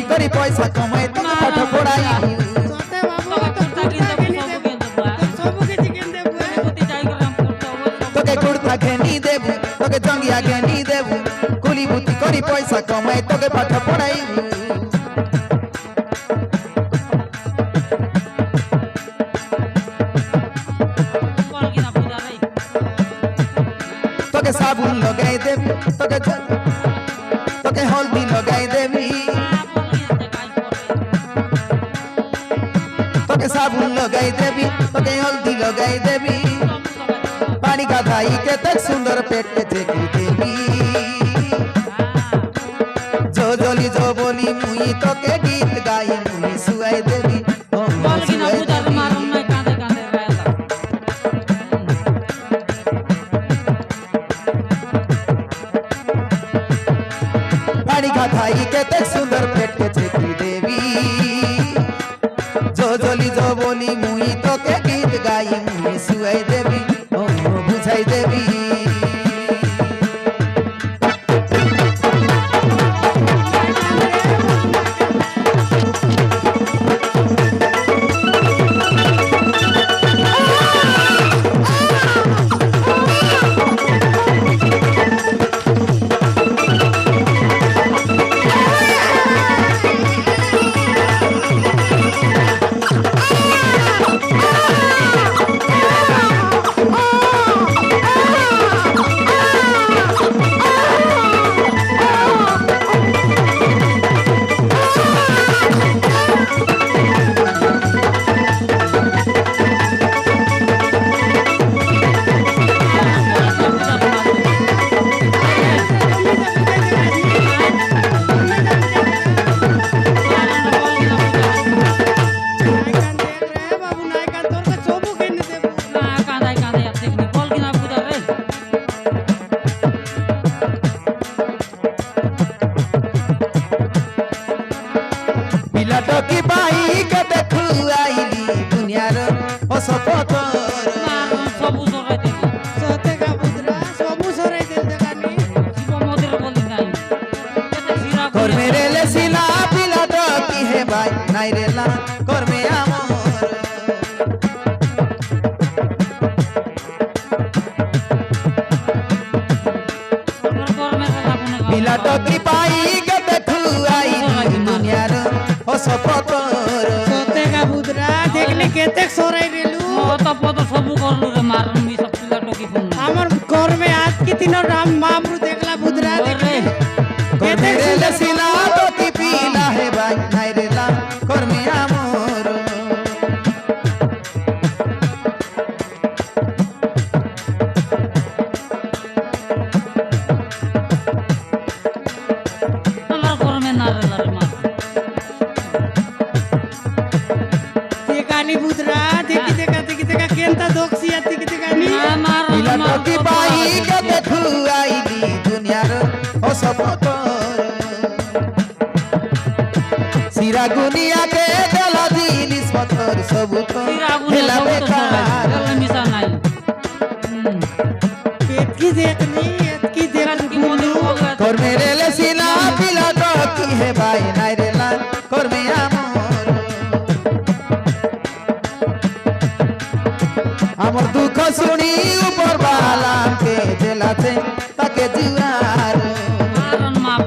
କରି ପଇସା କମାଇ ତୋତେ ପାଠ ପଢାଇ ସତେ ବାବୁ ତ କୁର୍ତ୍ତା କିଣି ଦେବୁ ସବୁ କିଛି କିଣି ଦେବୁ তোকে কুর্তা ঘেনি দেবু তোকে জঙ্গিয়া ঘেনি দেবু কুলি বুদ্ধি করি পয়সা কমাই তোকে পাঠ পড়াইবু তোকে সাবুন লগাই দেবি তোকে হলদি লগাই দেবি তোকে সাবুন লগাই দেবি তোকে হলদি লগাই দেবি पानी का धाई के तक सुंदर पेट के देखी देवी जो जोली जो बोली मुई तो के गीत गाई मुई सुआई देवी ओ सुआई देवी पानी का धाई के तक सुंदर पेट के देखी देवी जो जोली जो बोली मुई तो के गीत गाई मुई सुआई देवी बुझाई देवी टकी पाई के देखु आईली दुनियार असपतर सबु सराई दे सते का पुत्रा सबु सराई दे देगानी शिव मंदिर बोली नाही केते सिरा कर मेरे ले सिला पिला टकी हे भाई नाई रेला कर में आमर पिला टकी पाई के देखु आईली दुनियार असपतर सते का पुत्रा देखले केते सराई रेलु तो पतो सबु करलु रे मारन मी सब पिला टकी फोन हमर घर में आज की तीनों राम मामरू देखला पुत्रा देखले कर मेरे ले सिला टकी पिला हे भाई नाई रेला कर में आमर আমার ঘর মে না রে মার देखानी पुत्रा देखी देखा केंता दोक्षी आती की देखानी पिला टकी पाई के देखु आईली दुनियार असपतर सिरा गुनिया के देला दिलिस पत्थर सबु तो हेला बेकार मिसा নাই पेट की देखनी बोलू कर मेरे ले सिला पिला टकी हे भाई नाई रेला कर में आमर दुख सुनी ऊपर बाला के देलाते ताके जुआर মারন মাপ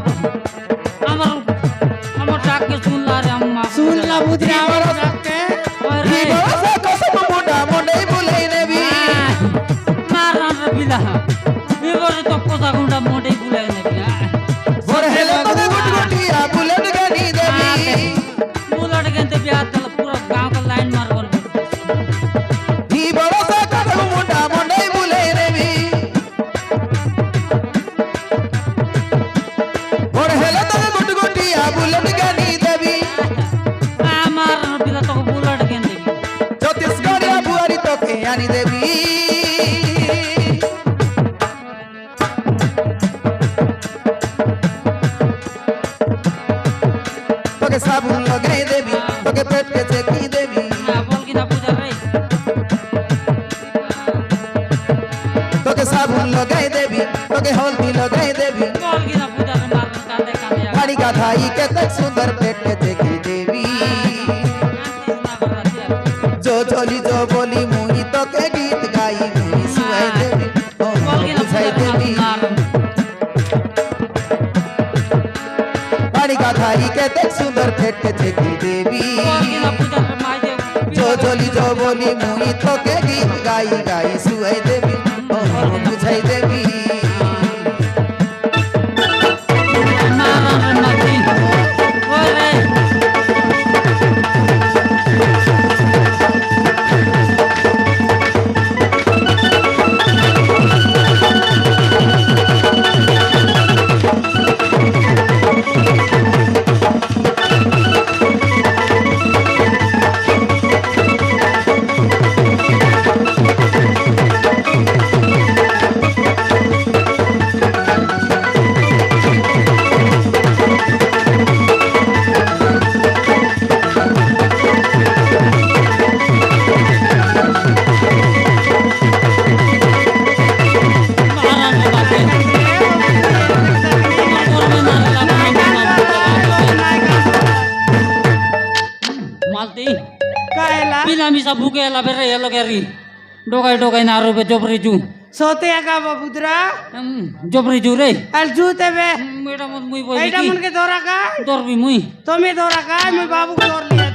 আমার ডাক के सुनला रे अम्मा सुन ला पुत्रा और रखते ही बरसा कसम मोटा मोडे बुलाई नेबी मारन रे बिला बिगर तो कोसा गुंडा मोटे बुलाय ने बिला और हेले तो गुट गुटिया बुलेट गनी देवी बुलट गंते बिया तल पूरा गांव का लाइन मार बोल ही बरसा कसम मोटा मोडे बुलाई नेबी और हेले तो गुट गुटिया बुलेट गनी देवी मारन बिला तो बुलट गंते छत्तीसगढ़िया बुआरी तो के आनी देवी তোকে সাবুন লগাই দেবি তোকে পেট কে চেকি দেবি बोल की ना पूजा रे তোকে সাবুন লগাই দেবি তোকে হলদি লগাই দেবি बोल की ना पूजा रे मारन कांदे कांदे পানি কা গাধাই কেতে সুন্দর পেটে দেখি দেবী जो चली जो बोली मुई तो के गीत गाई मुई सुहाई देवी ओ बुझाई देवी बाड़ी गाधाई के देख सुंदर पेट देखी देवी जो चली जो बोली मुई तो के गीत गाई गाई सुहाई देवी ओ बुझाई देवी मालती कायला बिना मिसा भूके एला बेरे एलो गेरी डोगाई डोगाई ना रोबे जोबरी जू सोते का बुद्रा जोबरी जू रे अल जूते बे मेडा मत मुई बोली এইটা মনকে ধরা কা তোরবি মুই তুমি ধরা কা আমি বাবু ধর লিয়ে